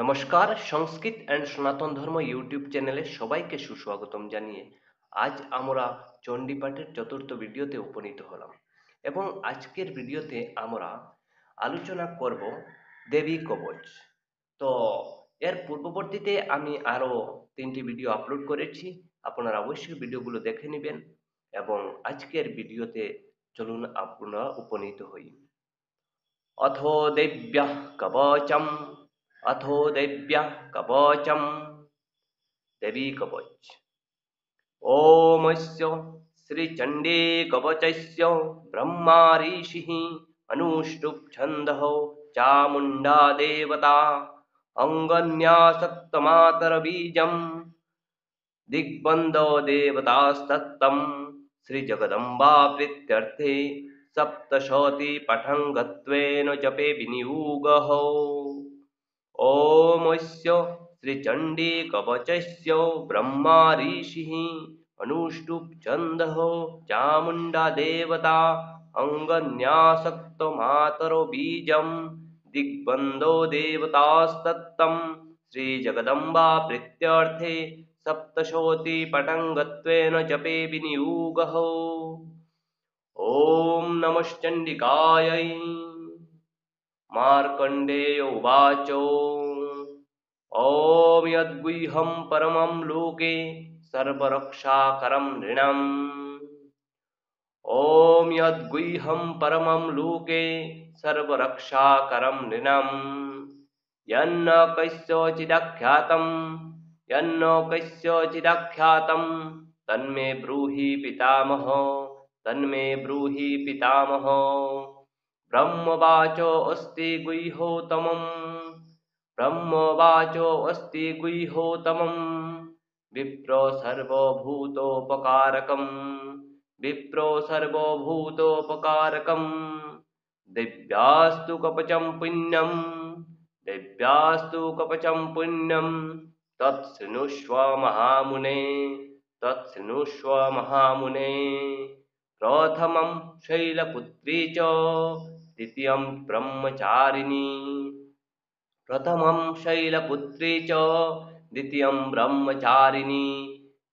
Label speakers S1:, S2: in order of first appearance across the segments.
S1: নমস্কার, সংস্কৃত অ্যান্ড সনাতন ধর্ম ইউটিউব চ্যানেলে সবাইকে সুস্বাগতম জানিয়ে আজ আমরা চণ্ডীপাঠের চতুর্থ ভিডিওতে উপনীত হলাম এবং আজকের ভিডিওতে আমরা আলোচনা করব দেবী কবচ। তো এর পূর্ববর্তীতে আমি আরও 3টি ভিডিও আপলোড করেছি, আপনারা অবশ্যই ভিডিওগুলো দেখে নেবেন এবং আজকের ভিডিওতে চলুন আপনারা উপনীত হই। अथो देव्यः कवचम् अथो देव्यः कवचम् देवी कवच। ओमस्य श्रीचण्डी कवचस्य ब्रह्मा ऋषिः अनुष्टुप् छन्दः चामुण्डा देवता अङ्गन्यासक्तमातरबीजम् दिग्बन्धो देवतास्तत्तं श्रीजगदम्बा प्रीत्यर्थे सप्तशती पठङ्गत्वेन जपे विनियोगः। ओमस्य श्रीचण्डी कवचस्य ब्रह्मा ऋषिः अनुष्टुप् छन्दः चामुण्डा देवता अङ्गन्यासक्तमातरो बीजं दिग्बन्धो देवतास्तत्तं श्रीजगदम्बा प्रीत्यर्थे सप्तशती पठङ्गत्वेन जपे विनियोगः। ॐ नमश्चण्डिकायै। मार्कण्डेय उवाच ॐ यद्गुह्यं परमं लोके सर्वरक्षाकरं नृणाम् ॐ यद्गुह्यं परमं लोके सर्वरक्षाकरं नृणाम् यन्न कस्यचिदख्यातं तन्मे ब्रूहि पितामह तन्मे ब्रूहि पितामह। ब्रह्मवाचो अस्ति गुह्योत्तमम् विप्रो सर्वभूतोपकारकम् दिव्यास्तु कवचं पुण्यं तत्शृणुष्व महामुने। प्रथमं शैलपुत्री च द्वितीयं ब्रह्मचारिणी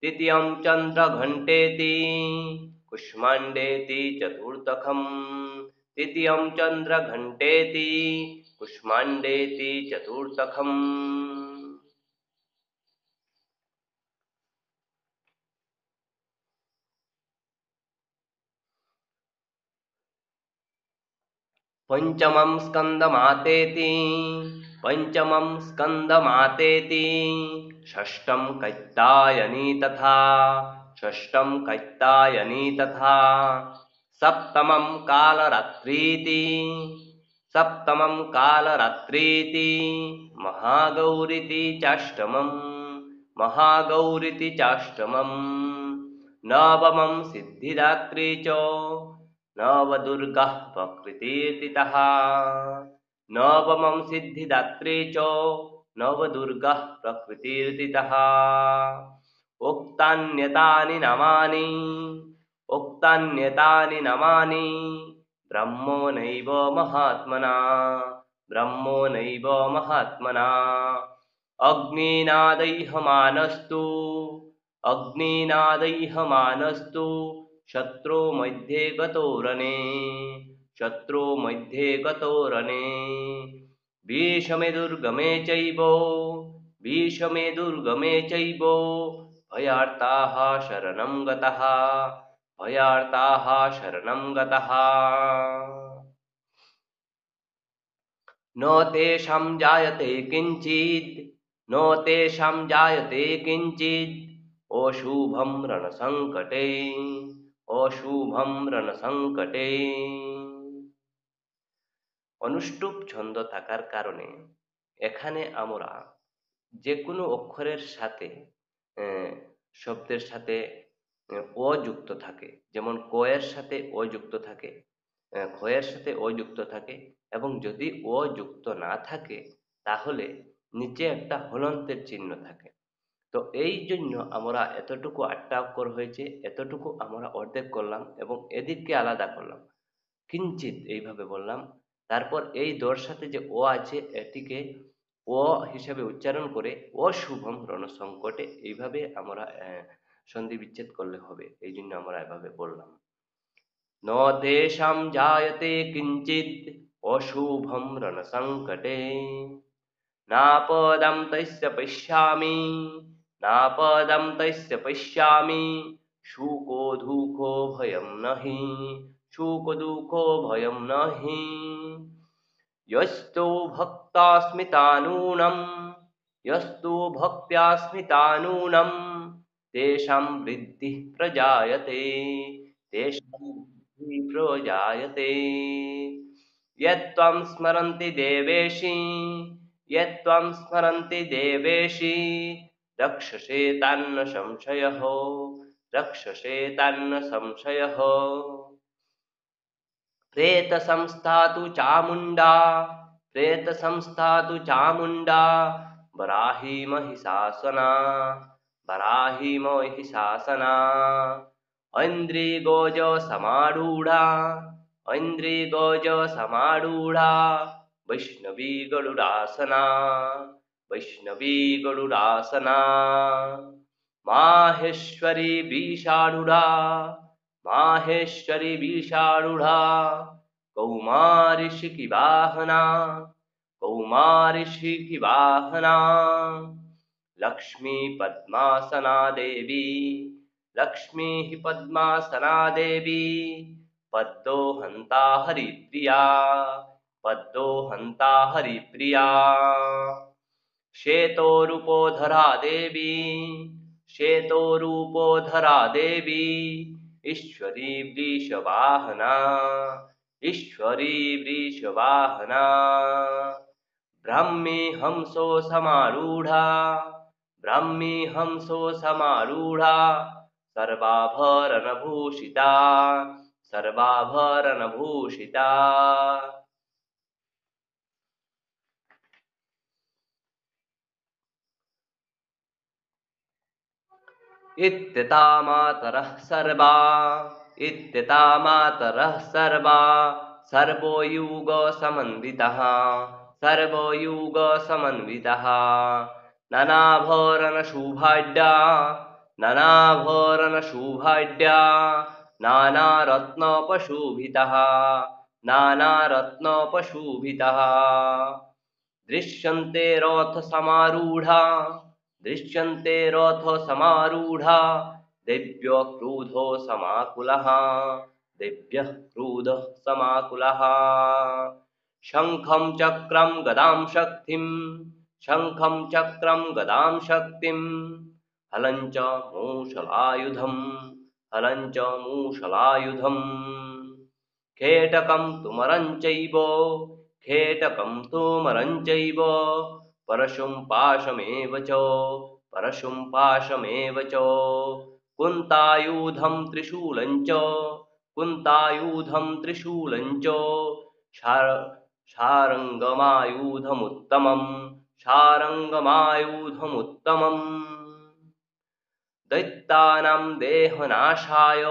S1: तृतीयं चन्द्रघण्टेति कुष्माण्डेति चतुर्थकम्। पंचमं स्कन्दमातेति षष्ठं कैत्तायनी तथा सप्तमं कालरात्रीति महागौरीति चाष्टमम्। नवमं सिद्धिदात्री च नवदुर्गाः प्रकृतिर्थितः। उक्तान्यतानि नामानि ब्रह्मो नैव महात्मना। अग्निनादैहमानस्तु शत्रो मध्ये गतो रणे। भीषमे दुर्गमे चैव भयार्ताः शरणं गताः। न तेषां जायते किञ्चित् अशुभं रणसंकटे। অনুষ্টুপ ছন্দ থাকার কারণে এখানে আমরা যে কোনো অক্ষরের সাথে শব্দের সাথে অ যুক্ত থাকে, যেমন ক এর সাথে অ যুক্ত থাকে, খ এর সাথে অ যুক্ত থাকে এবং যদি অ যুক্ত না থাকে তাহলে নিচে একটা হলন্তের চিহ্ন থাকে। তো এই জন্য আমরা এতটুকু 8টা অক্ষর হয়েছে, এতটুকু আমরা অর্ধেক করলাম এবং এদিককে আলাদা করলাম, কিঞ্চিত এইভাবে বললাম। তারপর এই দর সাথে যে ও আছে এটিকে ও হিসাবে উচ্চারণ করে অশুভম রণসংকটে এইভাবে আমরা সন্ধি বিচ্ছেদ করলে হবে, এই জন্য আমরা এভাবে বললাম। ন তেষাং জায়তে কিঞ্চিদ অশুভম রণসংকটে नापदं तस्य पश्यामि नापदं तस्य पश्यामि शोको दुःखो भयं नहि शोको दुःखो भयं नहि यस्तु भक्तास्मितानूनं यस्तु भक्त्यास्मितानूनं तेषां वृद्धिः प्रजायते तेषां वृद्धिः प्रजायते यत्त्वं स्मरन्ति देवेशि यत्त्वं स्मरन्ति देवेशि रक्षसे तन्न संशयः रक्षसे तन्न संशयः प्रेतसंस्था तु चामुण्डा प्रेतसंस्था तु चामुण्डा वराही महिषासना वराही महिषासना ऐन्द्रिगोज समारूढा ऐन्द्रिगोज समारूढा वैष्णवी गरुडासना वैष्णवी गरुडासना माहेश्वरी विषारूढा माहेश्वरी विषारूढा कौमारिषिकी वाहना कौमारिषिकी वाहना लक्ष्मी पद्मासना देवी लक्ष्मी पद्मासना देवी पद्मो हन्ता हरिप्रिया पद्मो हन्ता हरिप्रिया श्वेतोरूपोधरा देवी श्वेतोरूपोधरा देवी ईश्वरी वृषवाहना ईश्वरी वृषवाहना ब्राह्मी हंसो समारूढ़ा ब्राह्मी हंसो समारूढ़ा सर्वाभरणभूषिता सर्वाभरणभूषिता इत्यता मातरः सर्वा इत्यता मातरः सर्वा सर्वो युग समन्वितः सर्वो युग समन्वितः नानाभरण शुभाढ्या नानाभरण शुभाढ्या नानारत्नोपशोभितः नानारत्नोपशोभितः दृश्यन्ते रथ समारूढ़ा दृश्यन्ते रथ समारूढ़ा दिव्य क्रोधो समाकुलः दिव्यः क्रोधः समाकुलः शङ्खं चक्रं गदां शक्तिं शङ्खं चक्रं गदां शक्तिं हलं च मूषलायुधं हलं च मूषलायुधं खेटकं तुमरं चैव खेटकं तुमरं चैव परशुं पाशमेव च परशुं पाशमेव च कुन्तायुधं त्रिशूलं च कुन्तायुधं त्रिशूलं च शारङ्गमायुधमुत्तमं शारङ्गमायुधमुत्तमम् दैत्यानां देहनाशाय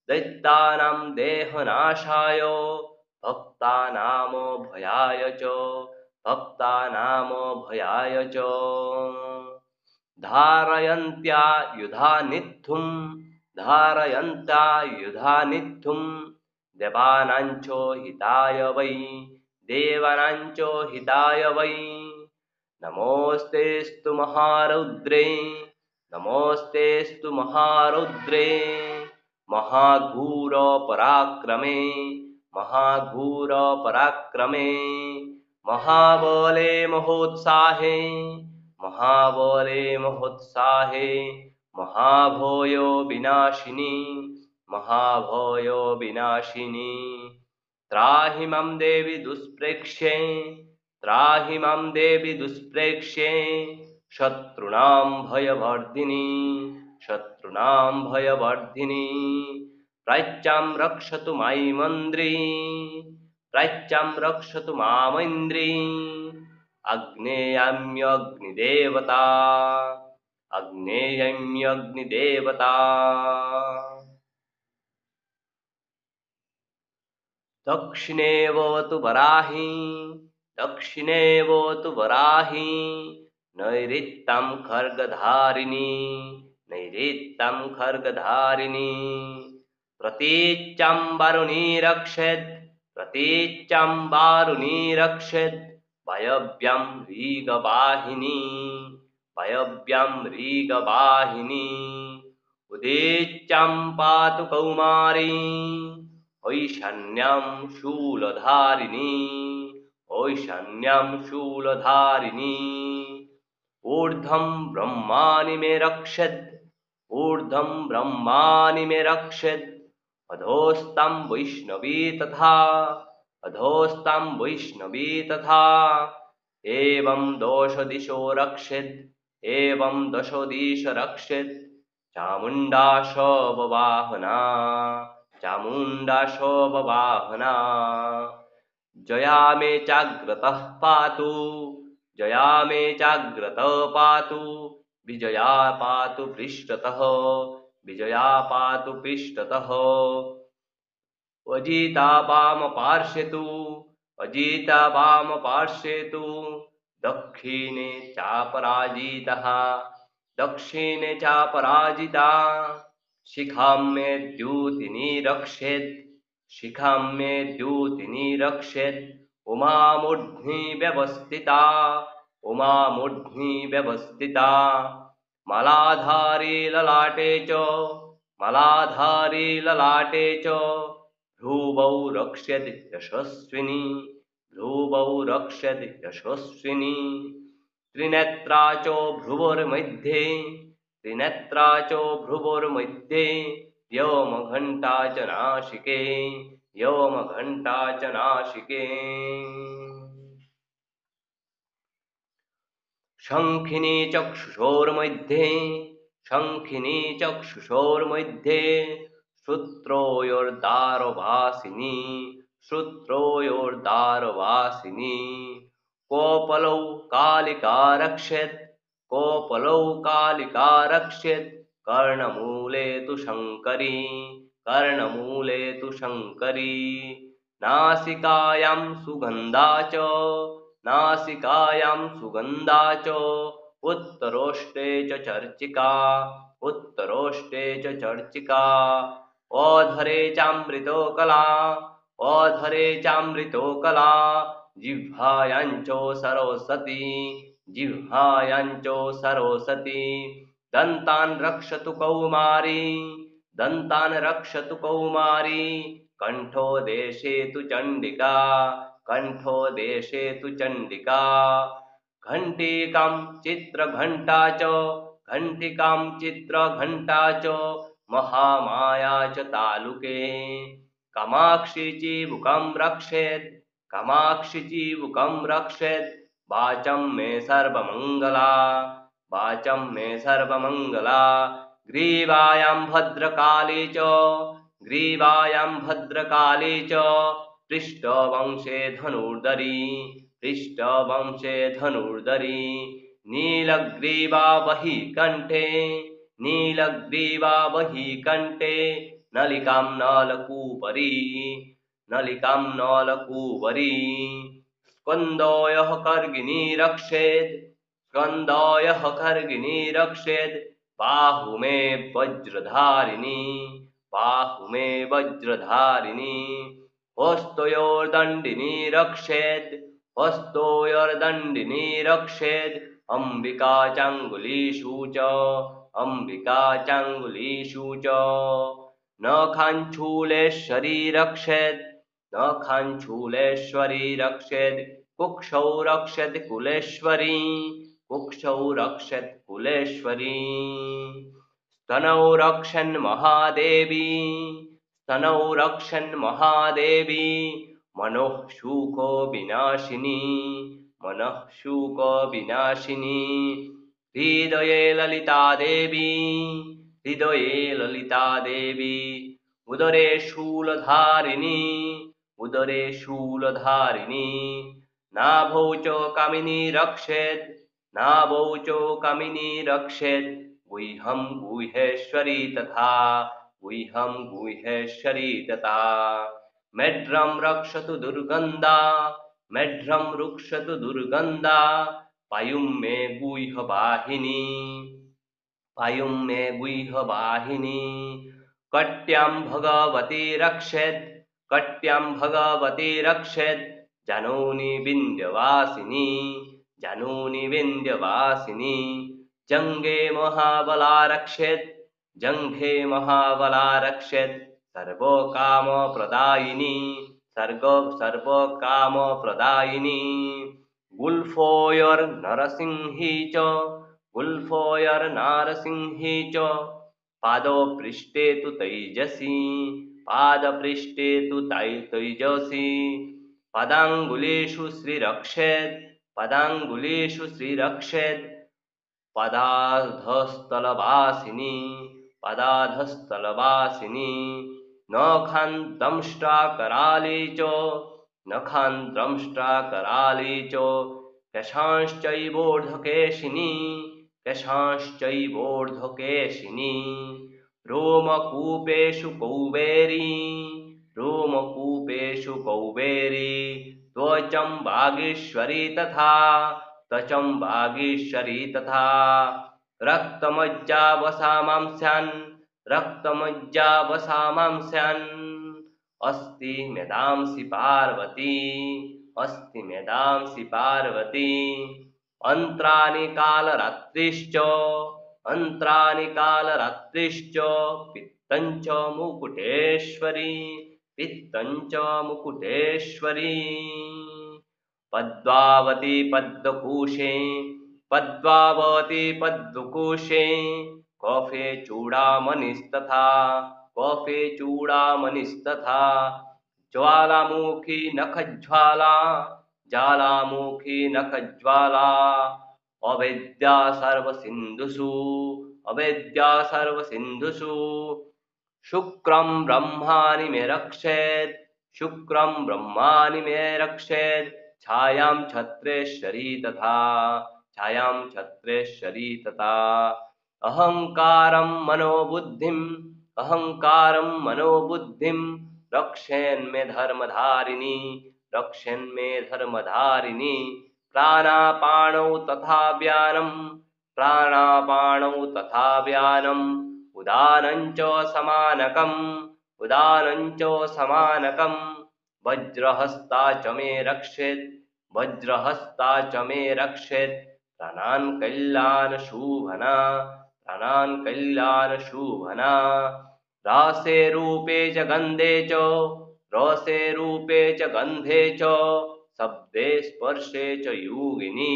S1: दैत्यानां देहनाशाय भक्तानां भयाय च भक्तानां भयाय च धारयन्त्या युधानिद्धुं धारयन्त्या युधानिद्धुं देवानाञ्च हिताय वै देवानाञ्च हिताय वै नमोऽस्तेऽस्तु महारौद्रे नमोऽस्तेऽस्तु महारौद्रे महाघोरपराक्रमे महाघोरपराक्रमे महाबले महोत्साहे महाबले महोत्साहे महाभयो विनाशिनी महाभयो विनाशिनी त्राहि मां देवी दुष्प्रेक्ष्ये त्राहि मां देवी दुष्प्रेक्ष्ये शत्रूणां भयवर्धिनी शत्रूणां भयवर्धिनी प्राच्यां रक्षतु मायिमन्द्री प्राच्यां रक्षतु मामिन्द्री अग्नेयम्यग्निदेवता अग्नेयम्यग्निदेवता दक्षिणेव तु वराही दक्षिणे वोतु वराही नैऋत्यं खड्गधारिणी नैऋत्यं खड्गधारिणी प्रतीच्यं वरुणी रक्षेत् प्रतीच्यं वारुणी रक्षेत् वायव्यं ऋगवाहिनी वायव्यं ऋगवाहिनी उदीच्यं पातु कौमारी ऐशान्यं शूलधारिणी ऐशान्यं शूलधारिणी ऊर्ध्वं ब्रह्माणि मे रक्षेत् ऊर्ध्वं ब्रह्माणि मे रक्षेत् अधोस्तं वैष्णवी तथा अधोस्तं वैष्णवी तथा एवं दोष दिशो रक्षेत् एवं दशो दिश रक्षेत् चामुण्डा शोभवाहना चामुण्डा शोभवाहना जया मे चाग्रतः पातु जया मे चाग्रतः पातु विजया पातु पृष्ठतः विजया पातु पृष्ठतः अजिता वाम पार्श्वे तु अजिता वाम पार्श्वे तु दक्षिणे चापराजितः दक्षिणे चापराजिता शिखां मे द्यूतिनी रक्षेत् शिखां मे द्यूतिनी रक्षेत् उमामूर्ध्नि व्यवस्थिता उमामूर्ध्नि व्यवस्थिता मलाधारी ललाटे च मलाधारी ललाटे च भ्रुवौ रक्ष्यति यशस्विनी भ्रुवौ रक्ष्यति यशस्विनी त्रिनेत्रा च भ्रुवोर्मध्ये त्रिनेत्रा च भ्रुवोर्मध्ये व्योमघण्टा च नासिके व्योमघण्टा च नासिके शङ्खिनी चक्षुषोर्मध्ये शङ्खिनी चक्षुषोर्मध्ये श्रुत्रोयोर्दारवासिनी श्रुत्रोयोर्दारवासिनी कोपलौ कालिका रक्षेत् कोपलौ कालिका रक्षेत् कर्णमूले तु शङ्करी कर्णमूले तु शङ्करी नासिकायां सुगन्धा च नासिकायां सुगन्धा च उत्तरोष्टे च चर्चिका उत्तरोष्टे च चर्चिका ओधरे चामृतोकला ओधरे चामृतोकला जिह्वायां च सरस्वती जिह्वायां च सरस्वती दन्तान् रक्षतु कौमारी दन्तान् रक्षतु कौमारी कंठो देशे तु चण्डिका कंठो देशे तु चण्डिका घण्टिकां चित्रघण्टा च घण्टिकां चित्रघण्टा च महामाया च तालुके कामाक्षी चिबुकं रक्षेत् कामाक्षी चिबुकं रक्षेत् वाचं मे सर्वमङ्गला वाचं मे सर्वमङ्गला ग्रीवायां भद्रकाली च ग्रीवायां भद्रकाली च पृष्ठवंशे धनुर्धरी पृष्ठवंशे धनुर्धरी नीलग्रीवा वही कंठे नीलग्रीवा वही कंठे नलिकां नलकूपरी नलिकां नलकूपरी स्कन्दोयः खर्गिणी रक्षेत् स्कन्दोयः खर्गिणी रक्षेत् बाहु मे वज्रधारिणी बाहु मे वज्रधारिणी हस्तयोर्दण्डिनी रक्षेत् हस्तयोर्दण्डिनी रक्षेत् अम्बिका चाङ्गुलीषु च अम्बिका चाङ्गुलीषु च नखाञ्छूलेश्वरी रक्षेत् नखाञ्छूलेश्वरी रक्षेत् कुक्षौ रक्षेत् कुलेश्वरी कुक्षौ रक्षेत् कुलेश्वरी स्तनौ रक्षन् महादेवी स्तनौ रक्षन् महादेवी मनोः शूको विनाशिनी मनः शूको विनाशिनी हृदये ललिता देवी हृदये ललिता देवी उदरे शूलधारिणी उदरे शूलधारिणी नाभौ च कामिनी रक्षेत् नाभौ च कामिनी रक्षेत् गुह्यं गुह्येश्वरी तथा गुह्यं गुह्येश्वरी तथा मेढ्रं रक्षतु दुर्गन्धा मेढ्रं रुक्षतु दुर्गन्धा पायुं मे गुह्यवाहिनी पायुं मे गुह्यवाहिनी कट्यां भगवती रक्षेत् कट्यां भगवती रक्षेत् जानूनि विन्ध्यवासिनी जानूनि विन्ध्यवासिनी जङ्घे महाबला रक्षेत् जङ्घे महाबला रक्षेत् सर्वकामप्रदायिनी सर्वकामप्रदायिनी गुल्फोयर्नरसिंही च गुल्फोयर्नारसिंही च पादपृष्ठे तु तैजसी पादपृष्ठे तु तैजसी पदाङ्गुलीषु श्रीरक्षेत् पदाङ्गुलीषु श्रीरक्षेत् पदाधस्थलवासिनी पदाधस्थलवासिनी नखान्तं नखान्तं केशांश्चैवोर्ध्वकेशिनी केशांश्चैवोर्ध्वकेशिनी रोमकूपेषु कौबेरी रोमकूपेषु कौबेरी त्वचं वागीश्वरी तथा त्वचं वागीश्वरी तथा रक्तमज्जावसामांस्यान् रक्तमज्जावसामांस्यान् अस्ति मेदांसि पार्वती अस्ति मेदांसि पार्वती अन्त्राणि कालरात्रिश्च अन्त्राणि कालरात्रिश्च पित्तञ्च मुकुटेश्वरी पित्तञ्च मुकुटेश्वरी पद्मावती पद्मकोशे पद्मावती पद्मकोशे कफे चूड़ामणिस्तथा कफे चूड़ामणिस्तथा ज्वालामुखी नखज्वाला ज्वालामुखी नखज्वाला अवेद्या सर्वसिन्धुषु अवेद्या सर्वसिन्धुषु शुक्रं ब्रह्माणि मे रक्षेत् शुक्रं ब्रह्माणि मे रक्षेत् छायां छत्रेश्वरी तथा छायां छत्रेश्वरी तथा अहंकारं मनोबुद्धिं रक्षेन्मे धर्मधारिणी रक्षेन्मे धर्मधारिणी प्राणापानौ तथा व्यानम् उदानञ्च समानकम् वज्रहस्ता च मे रक्षेत् वज्रहस्ता च मे रक्षेत् प्राणान् कल्याणशोभना रासे रूपे च गन्धे च शब्दे स्पर्शे च योगिनी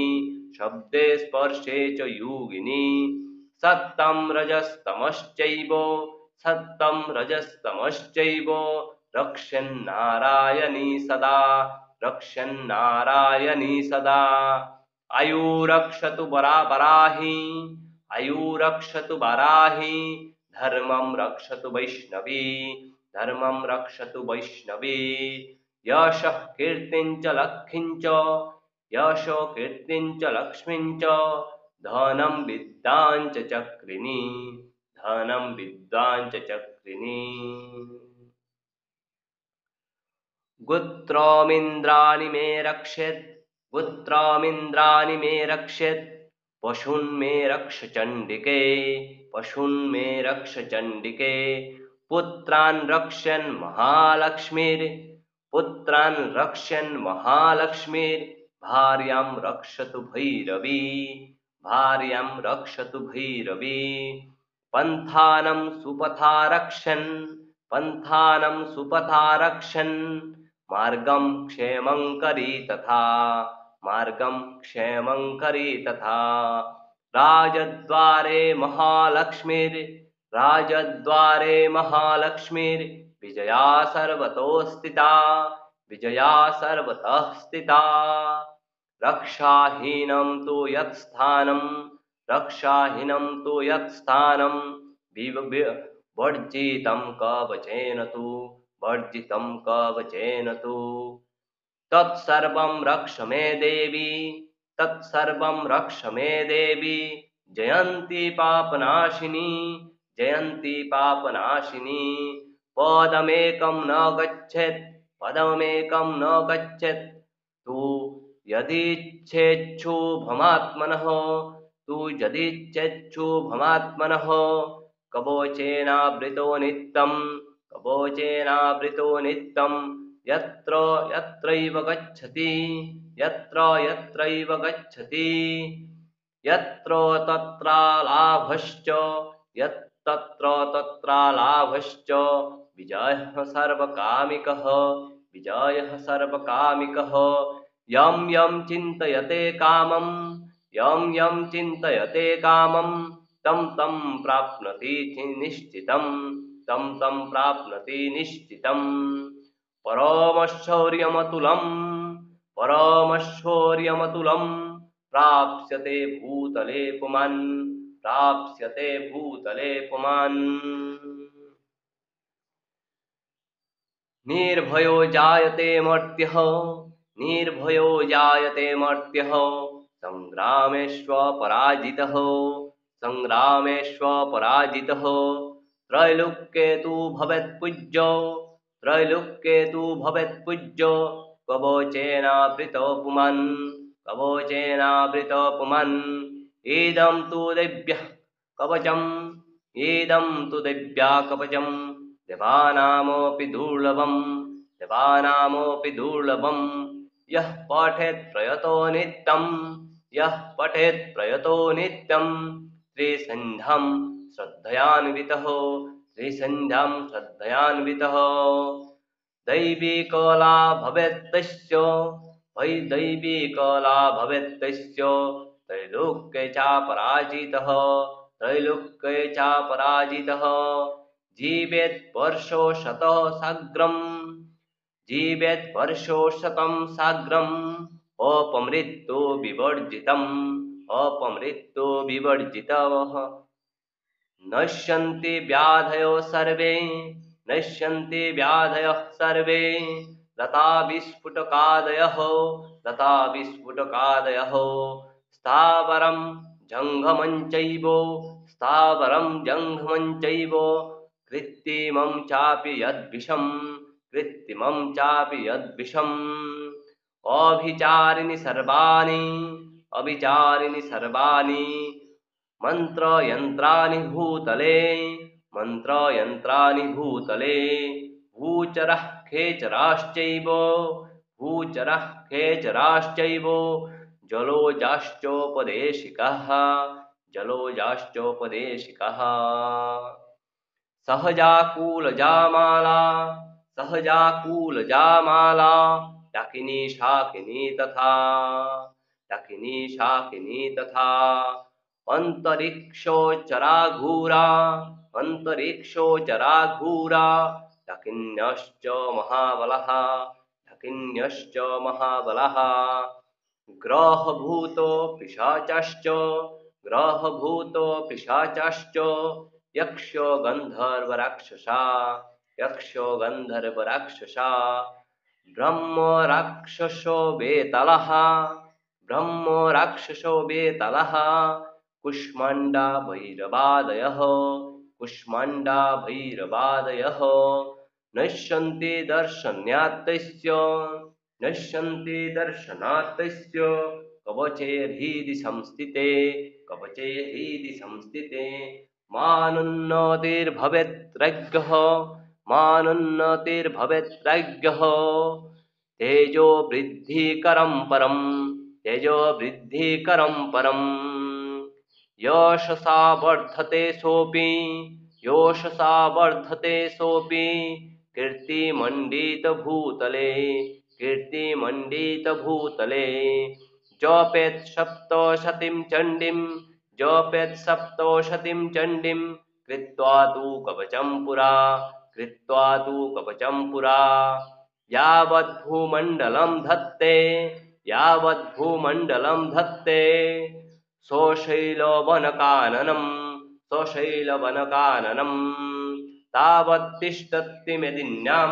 S1: सत्तं रजस्तमश्चैव रक्षन्नारायणी सदा आयुरक्षतु वराही धर्मं रक्षतु वैष्णवी यशः कीर्तिं च लक्ष्मीं च धनं विद्यां च चक्रिणी गुत्रमिन्द्राणि मे रक्षेत् पशून् मे रक्ष चण्डिके पुत्रान् रक्षन् महालक्ष्मीर् भार्यां रक्षतु भैरवी पन्थानं सुपथा रक्षन् मार्गं क्षेमं करी तथा राजद्वारे महालक्ष्मीर् विजया सर्वतः स्थिता रक्षाहीनं तु यत्स्थानं वर्जितं कवचेन तु तत्सर्वं रक्ष मे देवी जयन्ती पापनाशिनी पदमेकं न गच्छेत् यदिच्छेच्छुभमात्मनः तु यदिच्छेच्छुभमात्मनः कवचेनावृतो नित्यं कवचेनावृतो नित्यं यत्र यत्रैव गच्छति यत्र यत्रैव गच्छति यत्र तत्र लाभश्च यत्तत्र तत्र लाभश्च विजयः सर्वकामिकः विजयः सर्वकामिकः यं यं चिन्तयते कामं यं यं चिन्तयते कामं तं तं प्राप्नोति निश्चितं तं तं प्राप्नोति निश्चितं परमशौर्यमतुलं परमशौर्यमतुलं प्राप्स्यते भूतले पुमान् प्राप्स्यते भूतले पुमान् निर्भयो जायते मर्त्यः निर्भयो जायते मर्त्यः संग्रामेष्वपराजितः संग्रामेष्वपराजितः त्रैलोक्ये तु भवेत्पूज्यो त्रैलोक्ये तु भवेत्पूज्यो कवचेनावृतो पुमान् कवचेनावृतो पुमान् इदं तु दिव्यः कवचम् इदं तु दिव्या कवचम् देवानामपि दुर्लभं देवानामपि दुर्लभं यः पठेत् प्रयतो नित्यं यः पठेत् प्रयतो नित्यं त्रिसन्ध्यां श्रद्धयान्वितः त्रिसन्ध्यां श्रद्धयान्वितः दैवी कला भवेत्तस्य वै दैवी कला भवेत्तस्य त्रैलोक्ये च पराजितः त्रैलोक्ये च पराजितः जीवेत् वर्षो शतः साग्रम् जीवेत् वर्षो शतं साग्रम् अपमृत्यो विवर्जितम् अपमृत्यो विवर्जितः नश्यन्ति व्याधयो सर्वे नश्यन्ति व्याधयः सर्वे लता विस्फुटकादयः लता विस्फुटकादयः स्थावरं जङ्गमं चैव स्थावरं जङ्गमं चैव कृत्रिमं चापि यद्विषं कृत्रिमं चापि यद्विषम् अभिचारिणि सर्वाणि अभिचारिणि सर्वाणि मन्त्रयन्त्राणि भूतले मन्त्रयन्त्राणि भूतले भूचरः खेचराश्चैव भूचरः खेचराश्चैव जलोजाश्चोपदेशिकः जलोजाश्चोपदेशिकः सहजाकुलजामाला सहजाकुलजामाला डाकिनी शाकिनी तथा डाकिनी शाकिनी तथा अंतरिक्षोचराघूरा अंतरिक्षोचराघूरा डाकिन्यश्च महाबलः डाकिन्यश्च महाबलः ग्रहभूतो पिशाचाश्च ग्रहभूतो पिशाचाश्च यक्षो गन्धर्वराक्षसा यक्षो गन्धर्वराक्षसा ब्रह्म राक्षसो बेतलः ब्रह्म राक्षसो बेतलः कुष्माण्डा भैरवादयः कुष्माण्डा भैरवादयः नश्यन्ति दर्शनात्तस्य नश्यन्ति दर्शनात्तस्य कवचे हृदि संस्थिते कवचे हृदि संस्थिते मानुन्नतिर्भवेत्रज्ञः मानुन्नतिर्भवेत्रज्ञः तेजो वृद्धिकरं परं तेजो वृद्धिकरं परम् यशसा वर्धते सोऽपि यशसा वर्धते सोऽपि कीर्तिमण्डितभूतले कीर्तिमण्डितभूतले जपेत् सप्तशतीं चण्डीं जपेत् सप्तशतीं चण्डीं कृत्वा तु कवचं पुरा कृत्वा तु कवचं पुरा यावद्भूमण्डलं धत्ते यावद्भूमण्डलं धत्ते स्वशैलवनकाननं स्वशैलवनकाननं तावत्तिष्ठति मेदिन्यां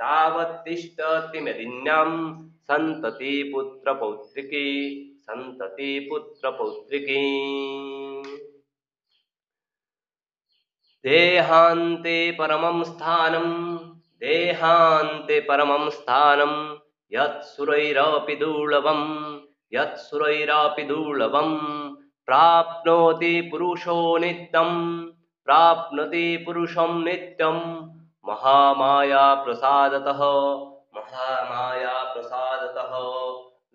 S1: तावत्तिष्ठति मेदिन्यां सन्तति पुत्रपौत्रिकी सन्तति पुत्रपौत्रिकी देहान्ते परमं स्थानं देहान्ते परमं स्थानं यत्सुरैरापि दुर्लभं प्राप्नोति पुरुषो नित्यं प्राप्नोति पुरुषं नित्यं महामाया प्रसादतः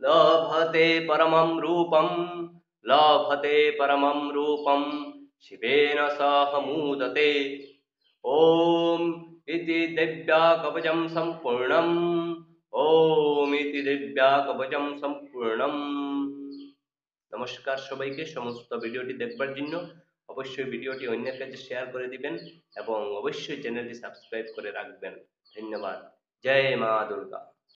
S1: लभते परमं रूपं शिवेन सह मुदते। ओम इति दिव्या कवचं सम्पूर्णम्। ওম ইতি দিব্যা কবচম সম্পূর্ণম। নমস্কার সবাইকে। সমস্ত ভিডিওটি দেখবার জন্য অবশ্যই ভিডিওটি অন্যের কাছে শেয়ার করে দিবেন এবং অবশ্যই চ্যানেলটি সাবস্ক্রাইব করে রাখবেন। ধন্যবাদ। জয় মা দুর্গা।